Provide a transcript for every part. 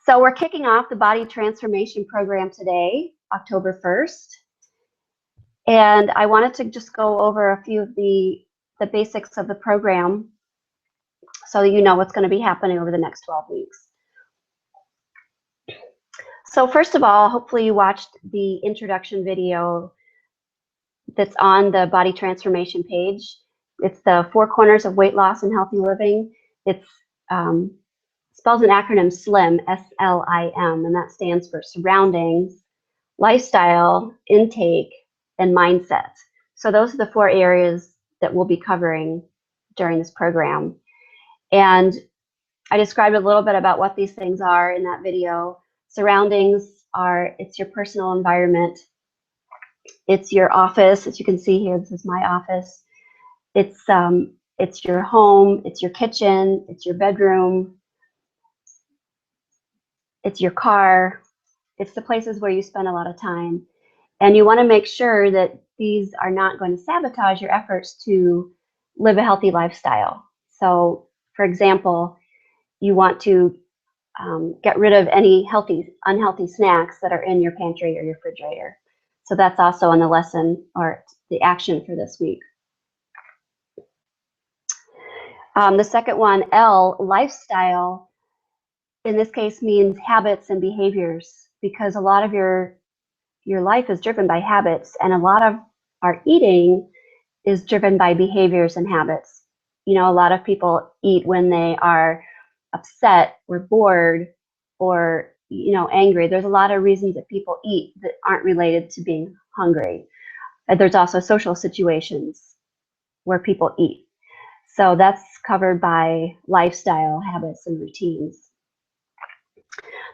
So we're kicking off the Body Transformation Program today, October 1st. And I wanted to just go over a few of the basics of the program so you know what's going to be happening over the next 12 weeks. So first of all, hopefully you watched the introduction video that's on the Body Transformation page. It's the 4 corners of weight loss and healthy living. It's spells an acronym SLIM, S-L-I-M, and that stands for surroundings, lifestyle, intake, and mindset. So those are the 4 areas that we'll be covering during this program. And I described a little bit about what these things are in that video. Surroundings are, it's your personal environment. It's your office. As you can see here, this is my office. It's your home, it's your kitchen, it's your bedroom, it's your car, it's the places where you spend a lot of time. And you want to make sure that these are not going to sabotage your efforts to live a healthy lifestyle. So, for example, you want to get rid of any unhealthy snacks that are in your pantry or your refrigerator. So that's also in the lesson or the action for this week. The second one, L, lifestyle, in this case means habits and behaviors, because a lot of your life is driven by habits, and a lot of our eating is driven by behaviors and habits. You know, a lot of people eat when they are upset or bored or, you know, angry. There's a lot of reasons that people eat that aren't related to being hungry. There's also social situations where people eat. So that's covered by lifestyle, habits, and routines.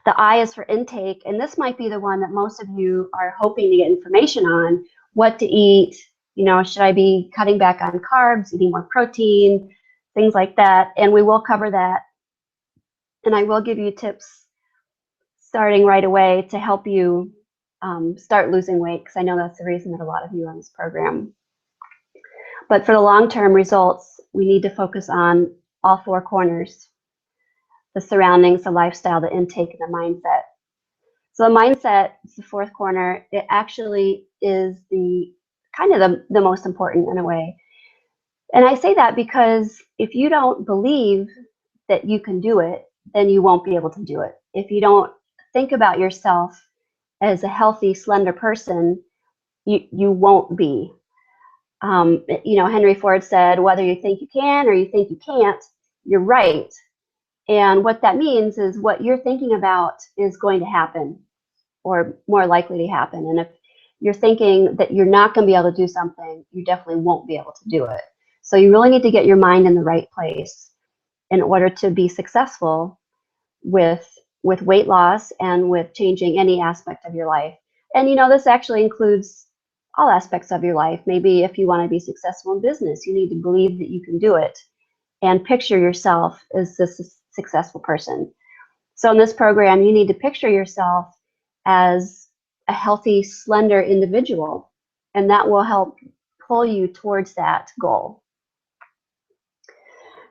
The I is for intake, and this might be the one that most of you are hoping to get information on, what to eat. You know, should I be cutting back on carbs, eating more protein, things like that, and we will cover that. And I will give you tips starting right away to help you start losing weight, because I know that's the reason that a lot of you are on this program. But for the long-term results, we need to focus on all 4 corners: the surroundings, the lifestyle, the intake, and the mindset. So the mindset is the 4th corner. It actually is the kind of the most important in a way. And I say that because if you don't believe that you can do it, then you won't be able to do it. If you don't think about yourself as a healthy, slender person, you won't be. You know, Henry Ford said, whether you think you can or you think you can't, you're right. And what that means is what you're thinking about is going to happen, or more likely to happen. And if you're thinking that you're not going to be able to do something, you definitely won't be able to do it. So you really need to get your mind in the right place in order to be successful with weight loss and with changing any aspect of your life. And you know, this actually includes all aspects of your life. Maybe if you want to be successful in business, you need to believe that you can do it and picture yourself as this successful person. So in this program, you need to picture yourself as a healthy, slender individual, and that will help pull you towards that goal.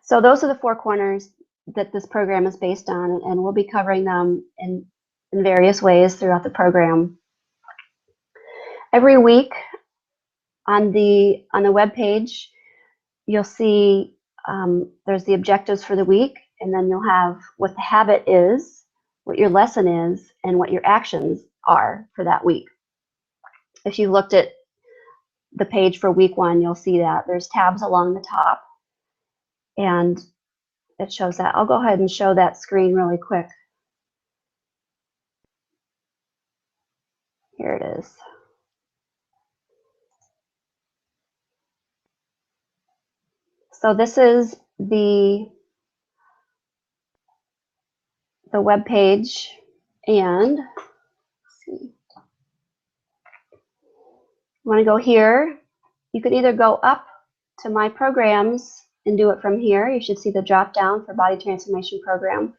So those are the 4 corners that this program is based on, and we'll be covering them in various ways throughout the program. Every week on the web page, you'll see there's the objectives for the week, and then you'll have what the habit is, what your lesson is, and what your actions are for that week. If you looked at the page for week 1, you'll see that there's tabs along the top, and it shows that. I'll go ahead and show that screen really quick. Here it is. So this is the web page, and let's see. You want to go here. You can either go up to my programs and do it from here. You should see the drop down for Body Transformation Program.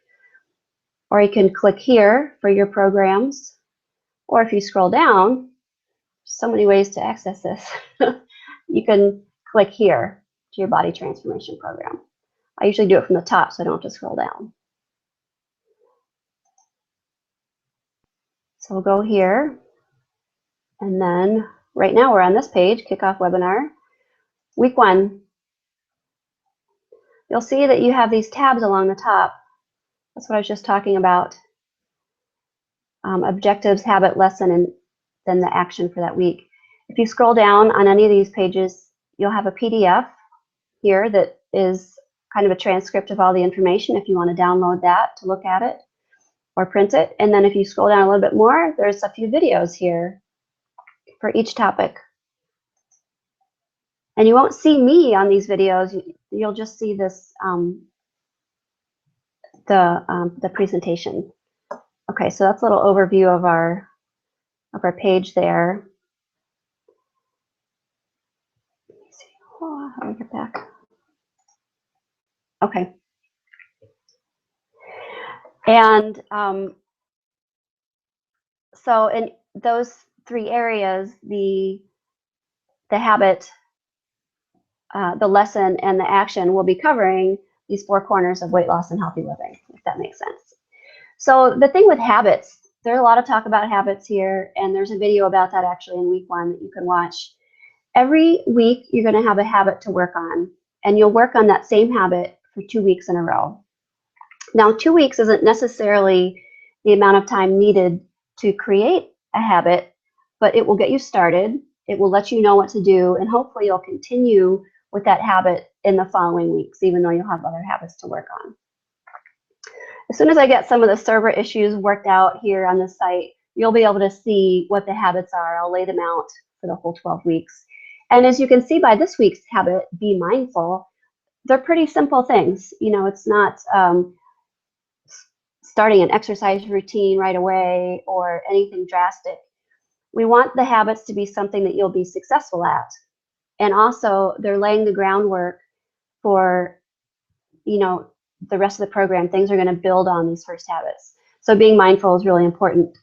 Or you can click here for your programs. Or if you scroll down, so many ways to access this. You can click here to your Body Transformation Program. I usually do it from the top so I don't have to scroll down. So we'll go here, and then right now we're on this page, Kickoff Webinar. Week 1. You'll see that you have these tabs along the top. That's what I was just talking about. Objectives, habit, lesson, and then the action for that week. If you scroll down on any of these pages, you'll have a PDF here that is kind of a transcript of all the information if you want to download that to look at it or print it. And then if you scroll down a little bit more, there's a few videos here for each topic. And you won't see me on these videos. You'll just see this, the presentation. Okay, so that's a little overview of our page there. Let me see. Oh, how do I get back? Okay. And so in those 3 areas, the habit, the lesson, and the action will be covering these 4 corners of weight loss and healthy living, if that makes sense. So the thing with habits, there's a lot of talk about habits here, and there's a video about that actually in week 1 that you can watch. Every week, you're going to have a habit to work on, and you'll work on that same habit for 2 weeks in a row. Now, 2 weeks isn't necessarily the amount of time needed to create a habit, but it will get you started. It will let you know what to do, and hopefully you'll continue with that habit in the following weeks, even though you'll have other habits to work on. As soon as I get some of the server issues worked out here on the site, you'll be able to see what the habits are. I'll lay them out for the whole 12 weeks. And as you can see by this week's habit, Be Mindful, they're pretty simple things. You know, it's not starting an exercise routine right away or anything drastic. We want the habits to be something that you'll be successful at. And also, they're laying the groundwork for, you know, the rest of the program. Things are going to build on these first habits. So being mindful is really important,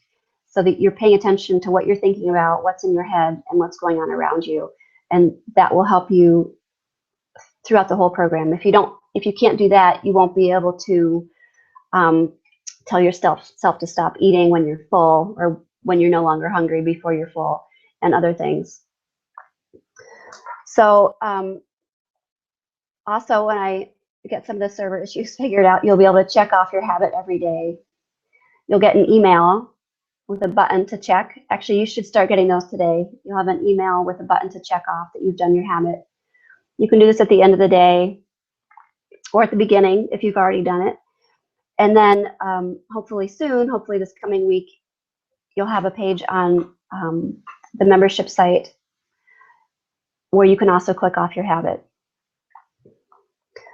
so that you're paying attention to what you're thinking about, what's in your head, and what's going on around you. And that will help you throughout the whole program. If you can't do that, you won't be able to tell yourself to stop eating when you're full, or when you're no longer hungry before you're full, and other things. So also, when I get some of the server issues figured out, you'll be able to check off your habit every day. You'll get an email with a button to check. Actually, you should start getting those today. You'll have an email with a button to check off that you've done your habit. You can do this at the end of the day or at the beginning if you've already done it. And then hopefully soon, hopefully this coming week, you'll have a page on the membership site where you can also click off your habit.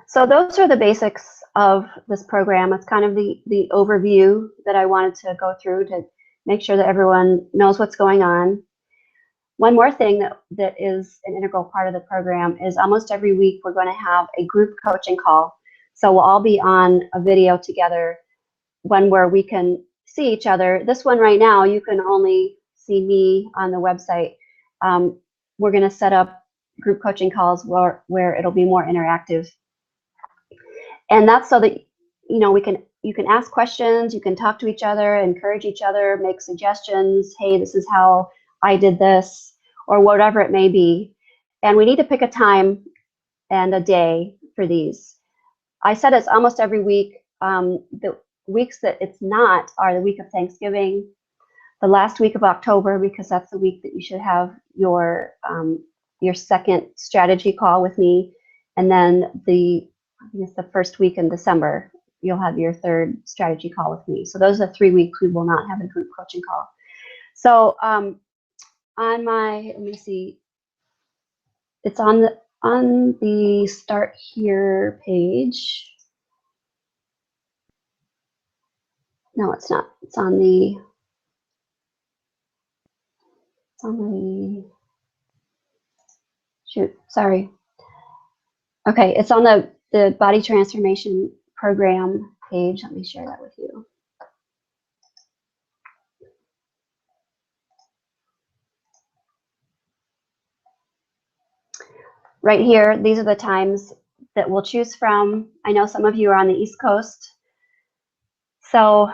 So those are the basics of this program. It's kind of the overview that I wanted to go through to make sure that everyone knows what's going on. One more thing that is an integral part of the program is almost every week we're going to have a group coaching call. So we'll all be on a video together, one where we can see each other. This one right now, you can only see me on the website. We're going to set up group coaching calls where it'll be more interactive. And that's so that, you know, you can ask questions, you can talk to each other, encourage each other, make suggestions. Hey, this is how I did this, or whatever it may be. And we need to pick a time and a day for these. I said it's almost every week. The weeks that it's not are the week of Thanksgiving, the last week of October, because that's the week that you should have your second strategy call with me, and then I think it's the first week in December, you'll have your third strategy call with me. So those are 3 weeks we will not have a group coaching call. So on my, let me see, it's on the Start Here page. No, it's not. It's on the shoot, sorry. Okay, it's on the Body Transformation Program page. Let me share that with you. Right here, these are the times that we'll choose from. I know some of you are on the East Coast. So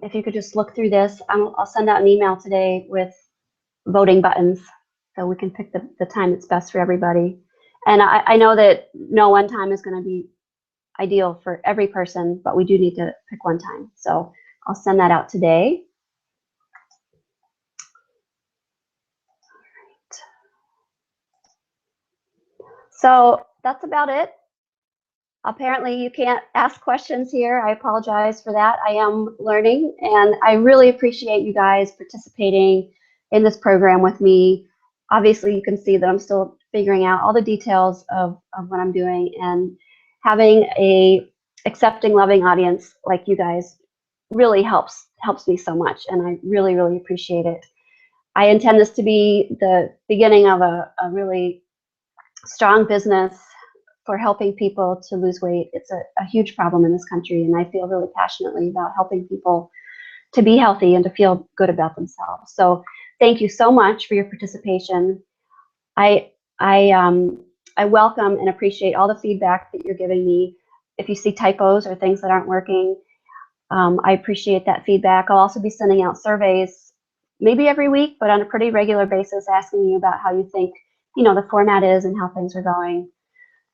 if you could just look through this, I'll send out an email today with voting buttons so we can pick the time that's best for everybody. And I know that no one time is going to be ideal for every person, but we do need to pick one time. So I'll send that out today. So that's about it. Apparently you can't ask questions here. I apologize for that. I am learning, and I really appreciate you guys participating in this program with me. Obviously you can see that I'm still figuring out all the details of what I'm doing, and having a accepting, loving audience like you guys really helps me so much, and I really, really appreciate it. I intend this to be the beginning of a really strong business for helping people to lose weight. It's a huge problem in this country, and I feel really passionately about helping people to be healthy and to feel good about themselves. So thank you so much for your participation. I welcome and appreciate all the feedback that you're giving me. If you see typos or things that aren't working, I appreciate that feedback. I'll also be sending out surveys, maybe every week, but on a pretty regular basis, asking you about how you think, the format is and how things are going.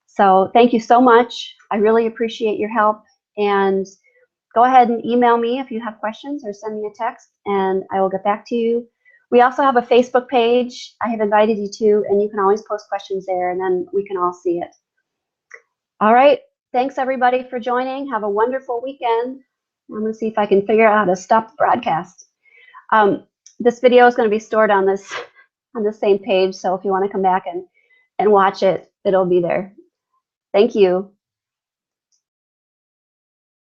So thank you so much. I really appreciate your help, and go ahead and email me if you have questions, or send me a text and I will get back to you. We also have a Facebook page I have invited you to, and you can always post questions there, and then we can all see it. All right. Thanks everybody for joining. Have a wonderful weekend. I'm going to see if I can figure out how to stop the broadcast. This video is going to be stored on this same page, so if you want to come back and watch it, it'll be there. Thank you.